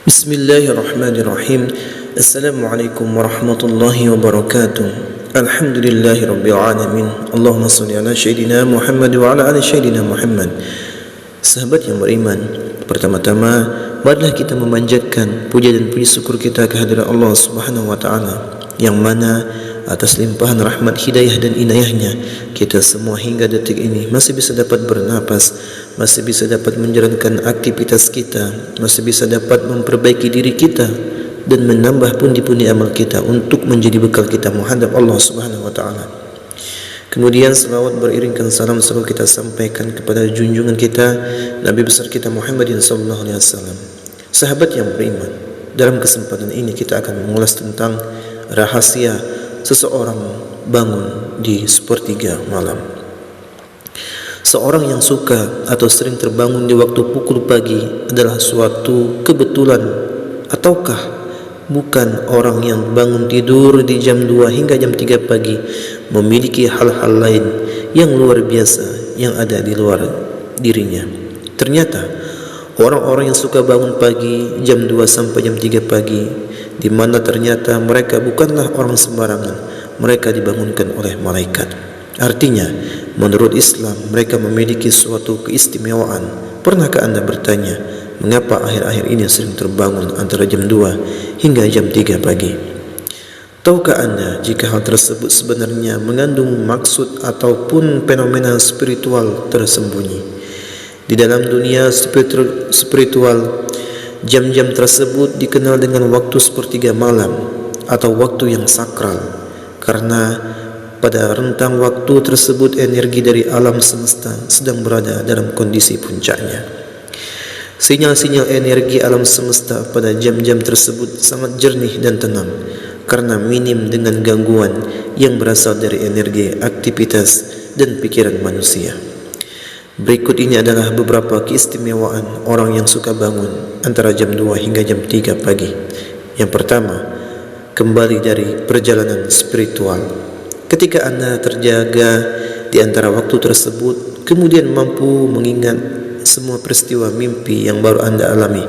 Bismillahirrahmanirrahim. Assalamualaikum warahmatullahi wabarakatuh. Alhamdulillahi rabbil alamin. Allahumma salli ala sayyidina Muhammad wa ala ali sayyidina Muhammad. Sahabat yang beriman, pertama-tama marilah kita memanjatkan puja dan puji syukur kita kehadirat Allah Subhanahu wa taala, yang mana atas limpahan rahmat, hidayah dan inayahnya kita semua hingga detik ini masih bisa dapat bernapas, masih bisa dapat menjalankan aktivitas kita, masih bisa dapat memperbaiki diri kita dan menambah pundi-pundi amal kita untuk menjadi bekal kita menghadap Allah Subhanahu wa taala. Kemudian selawat beriringkan salam selalu kita sampaikan kepada junjungan kita Nabi besar kita Muhammadin sallallahu alaihi wasallam. Sahabat yang beriman, dalam kesempatan ini kita akan mengulas tentang rahasia seseorang bangun di sepertiga malam. Seorang yang suka atau sering terbangun di waktu pukul pagi adalah suatu kebetulan, ataukah bukan orang yang bangun tidur di jam 2 hingga jam 3 pagi memiliki hal-hal lain yang luar biasa yang ada di luar dirinya? Ternyata orang-orang yang suka bangun pagi jam 2 sampai jam 3 pagi, di mana ternyata mereka bukanlah orang sembarangan, mereka dibangunkan oleh malaikat. Artinya, menurut Islam mereka memiliki suatu keistimewaan. Pernahkah Anda bertanya, mengapa akhir-akhir ini sering terbangun antara jam 2 hingga jam 3 pagi? Tahukah Anda jika hal tersebut sebenarnya mengandung maksud ataupun fenomena spiritual tersembunyi? Di dalam dunia spiritual, jam-jam tersebut dikenal dengan waktu sepertiga malam atau waktu yang sakral, karena pada rentang waktu tersebut energi dari alam semesta sedang berada dalam kondisi puncaknya. Sinyal-sinyal energi alam semesta pada jam-jam tersebut sangat jernih dan tenang karena minim dengan gangguan yang berasal dari energi, aktivitas dan pikiran manusia. Berikut ini adalah beberapa keistimewaan orang yang suka bangun antara jam 2 hingga jam 3 pagi. Yang pertama, kembali dari perjalanan spiritual. Ketika Anda terjaga di antara waktu tersebut, kemudian mampu mengingat semua peristiwa mimpi yang baru Anda alami,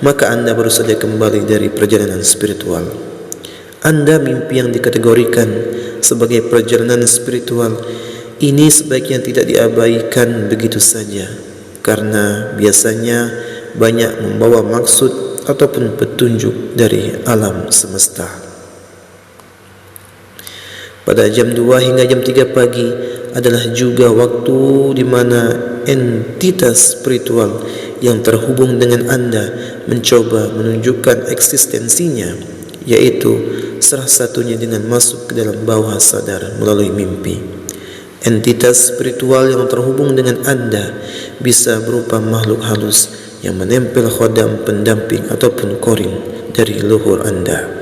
maka Anda baru saja kembali dari perjalanan spiritual. Anda mimpi yang dikategorikan sebagai perjalanan spiritual ini sebaiknya tidak diabaikan begitu saja, karena biasanya banyak membawa maksud ataupun petunjuk dari alam semesta. Pada jam 2 hingga jam 3 pagi adalah juga waktu di mana entitas spiritual yang terhubung dengan Anda mencoba menunjukkan eksistensinya, yaitu salah satunya dengan masuk ke dalam bawah sadar melalui mimpi. Entitas spiritual yang terhubung dengan Anda bisa berupa makhluk halus yang menempel khodam, pendamping ataupun korin dari leluhur Anda.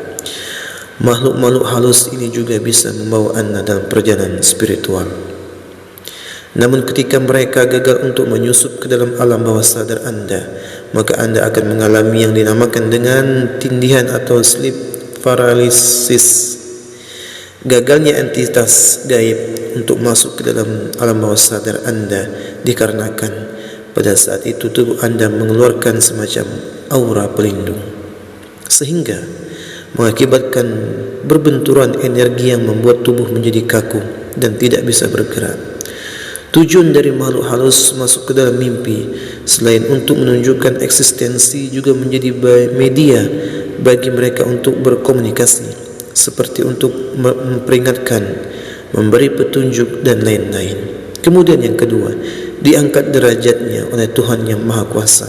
Makhluk-makhluk halus ini juga bisa membawa Anda dalam perjalanan spiritual. Namun ketika mereka gagal untuk menyusup ke dalam alam bawah sadar Anda, maka Anda akan mengalami yang dinamakan dengan tindihan atau sleep paralysis. Gagalnya entitas gaib untuk masuk ke dalam alam bawah sadar Anda dikarenakan pada saat itu tubuh Anda mengeluarkan semacam aura pelindung, sehingga mengakibatkan berbenturan energi yang membuat tubuh menjadi kaku dan tidak bisa bergerak. Tujuan dari makhluk halus masuk ke dalam mimpi selain untuk menunjukkan eksistensi juga menjadi media bagi mereka untuk berkomunikasi, seperti untuk memperingatkan, memberi petunjuk dan lain-lain. Kemudian yang kedua, diangkat derajatnya oleh Tuhan yang Maha Kuasa.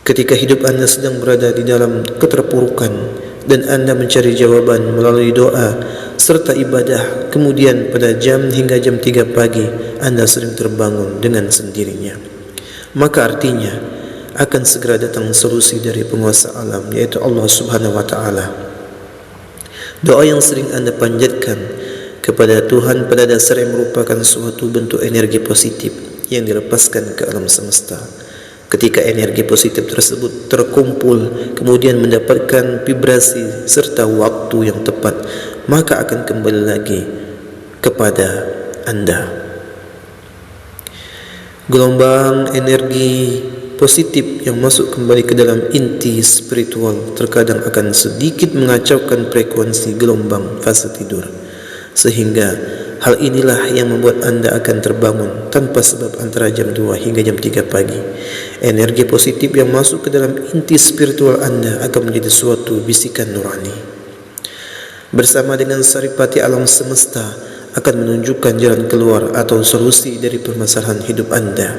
Ketika hidup Anda sedang berada di dalam keterpurukan dan Anda mencari jawaban melalui doa serta ibadah, kemudian pada jam hingga jam 3 pagi Anda sering terbangun dengan sendirinya, maka artinya akan segera datang solusi dari penguasa alam, yaitu Allah Subhanahu wa taala. Doa yang sering Anda panjatkan kepada Tuhan pada dasarnya merupakan suatu bentuk energi positif yang dilepaskan ke alam semesta. Ketika energi positif tersebut terkumpul kemudian mendapatkan vibrasi serta waktu yang tepat, maka akan kembali lagi kepada Anda. Gelombang energi positif yang masuk kembali ke dalam inti spiritual terkadang akan sedikit mengacaukan frekuensi gelombang fase tidur, sehingga hal inilah yang membuat anda akan terbangun tanpa sebab antara jam 2 hingga jam 3 pagi. Energi positif yang masuk ke dalam inti spiritual anda akan menjadi suatu bisikan nurani. Bersama dengan saripati alam semesta akan menunjukkan jalan keluar atau solusi dari permasalahan hidup anda.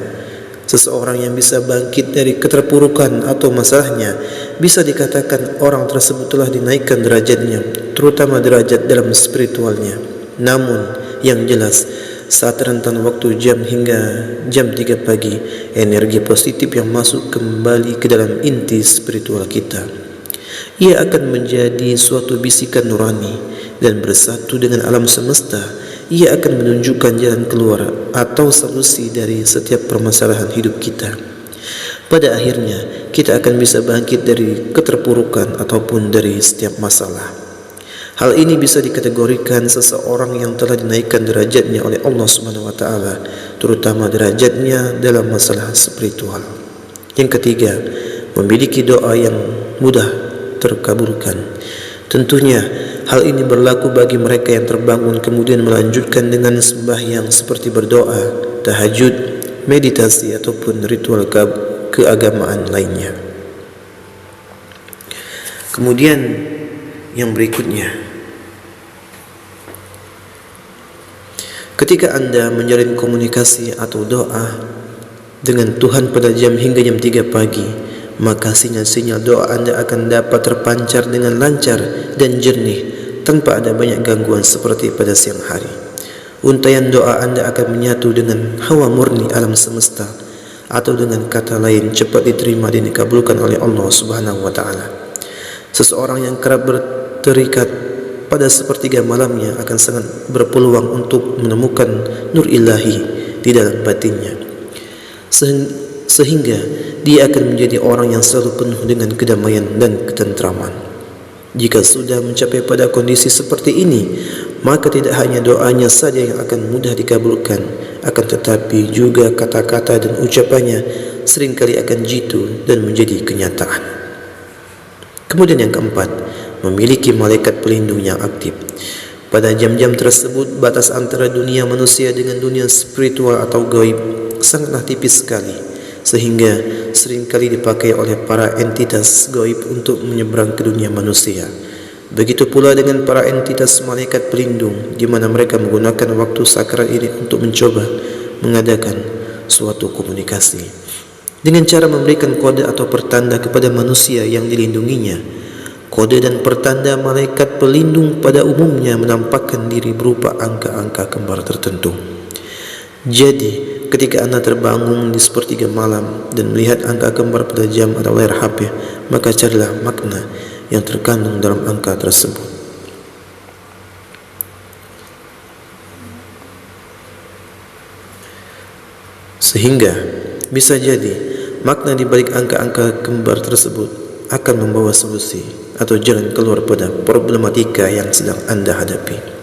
Seseorang yang bisa bangkit dari keterpurukan atau masalahnya, bisa dikatakan orang tersebut telah dinaikkan derajatnya, terutama derajat dalam spiritualnya. Namun yang jelas, saat rentan waktu jam hingga jam 3 pagi, energi positif yang masuk kembali ke dalam inti spiritual kita, ia akan menjadi suatu bisikan nurani dan bersatu dengan alam semesta. Ia akan menunjukkan jalan keluar atau solusi dari setiap permasalahan hidup kita. Pada akhirnya, kita akan bisa bangkit dari keterpurukan ataupun dari setiap masalah. Hal ini bisa dikategorikan seseorang yang telah dinaikkan derajatnya oleh Allah Subhanahu wa taala, terutama derajatnya dalam masalah spiritual. Yang ketiga, memiliki doa yang mudah terkabulkan. Tentunya hal ini berlaku bagi mereka yang terbangun kemudian melanjutkan dengan sembahyang seperti berdoa, tahajud, meditasi ataupun ritual keagamaan lainnya. Kemudian yang berikutnya, ketika anda menjalin komunikasi atau doa dengan Tuhan pada jam hingga jam 3 pagi, maka sinyal-sinyal doa anda akan dapat terpancar dengan lancar dan jernih tanpa ada banyak gangguan seperti pada siang hari. Untaian doa anda akan menyatu dengan hawa murni alam semesta, atau dengan kata lain cepat diterima dan dikabulkan oleh Allah Subhanahu wa taala. Seseorang yang kerap berterikat pada sepertiga malamnya akan sangat berpeluang untuk menemukan nur ilahi di dalam batinnya, sehingga dia akan menjadi orang yang selalu penuh dengan kedamaian dan ketentraman. Jika sudah mencapai pada kondisi seperti ini, maka tidak hanya doanya saja yang akan mudah dikabulkan, akan tetapi juga kata-kata dan ucapannya seringkali akan jitu dan menjadi kenyataan. Kemudian yang keempat, memiliki malaikat pelindung yang aktif. Pada jam-jam tersebut, batas antara dunia manusia dengan dunia spiritual atau gaib sangatlah tipis sekali, sehingga seringkali dipakai oleh para entitas gaib untuk menyeberang ke dunia manusia. Begitu pula dengan para entitas malaikat pelindung, di mana mereka menggunakan waktu sakral ini untuk mencoba mengadakan suatu komunikasi dengan cara memberikan kode atau pertanda kepada manusia yang dilindunginya. Kode dan pertanda malaikat pelindung pada umumnya menampakkan diri berupa angka-angka kembar tertentu. Jadi, ketika anda terbangun di sepertiga malam dan melihat angka kembar pada jam atau layar HP, maka carilah makna yang terkandung dalam angka tersebut. Sehingga bisa jadi makna di balik angka-angka kembar tersebut akan membawa solusi atau jalan keluar pada problematika yang sedang anda hadapi.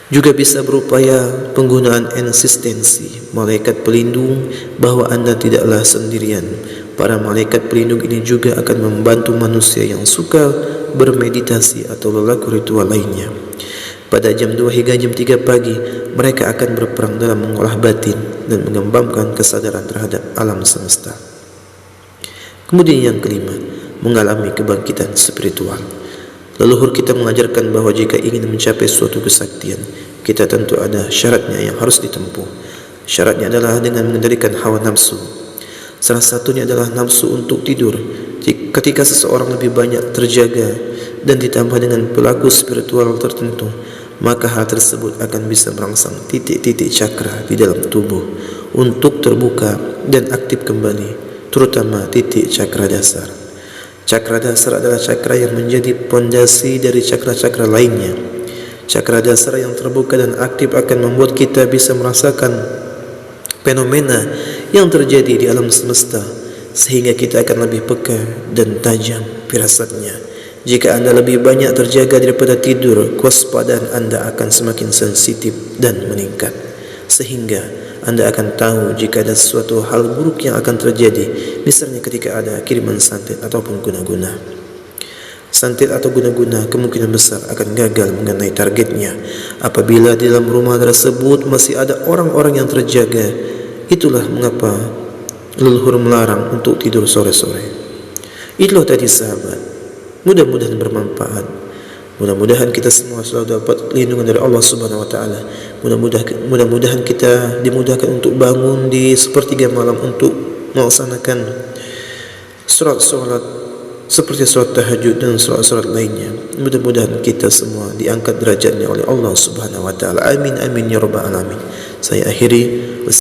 Juga bisa berupaya penggunaan eksistensi malaikat pelindung, bahwa anda tidaklah sendirian. Para malaikat pelindung ini juga akan membantu manusia yang suka bermeditasi atau lelaku ritual lainnya. Pada jam 2 hingga jam 3 pagi, mereka akan berperang dalam mengolah batin dan mengembangkan kesadaran terhadap alam semesta. Kemudian yang kelima, mengalami kebangkitan spiritual. Leluhur kita mengajarkan bahawa jika ingin mencapai suatu kesaktian, kita tentu ada syaratnya yang harus ditempuh. Syaratnya adalah dengan mengendalikan hawa nafsu. Salah satunya adalah nafsu untuk tidur. Ketika seseorang lebih banyak terjaga dan ditambah dengan pelaku spiritual tertentu, maka hal tersebut akan bisa merangsang titik-titik cakra di dalam tubuh untuk terbuka dan aktif kembali, terutama titik cakra dasar. Cakra dasar adalah cakra yang menjadi pondasi dari cakra-cakra lainnya. Cakra dasar yang terbuka dan aktif akan membuat kita bisa merasakan fenomena yang terjadi di alam semesta, sehingga kita akan lebih peka dan tajam firasatnya. Jika anda lebih banyak terjaga daripada tidur, kewaspadaan anda akan semakin sensitif dan meningkat, sehingga Anda akan tahu jika ada sesuatu hal buruk yang akan terjadi, misalnya ketika ada kiriman santet ataupun guna-guna. Santet atau guna-guna kemungkinan besar akan gagal mengenai targetnya apabila di dalam rumah tersebut masih ada orang-orang yang terjaga. Itulah mengapa leluhur melarang untuk tidur sore-sore. Itulah tadi sahabat, mudah-mudahan bermanfaat. Mudah-mudahan kita semua selalu dapat lindungan dari Allah Subhanahu wa taala. Mudah-mudahan kita dimudahkan untuk bangun di sepertiga malam untuk melaksanakan salat seperti salat tahajud dan salat-salat lainnya. Mudah-mudahan kita semua diangkat derajatnya oleh Allah Subhanahu wa taala. Amin amin ya rabbal alamin. Saya akhiri,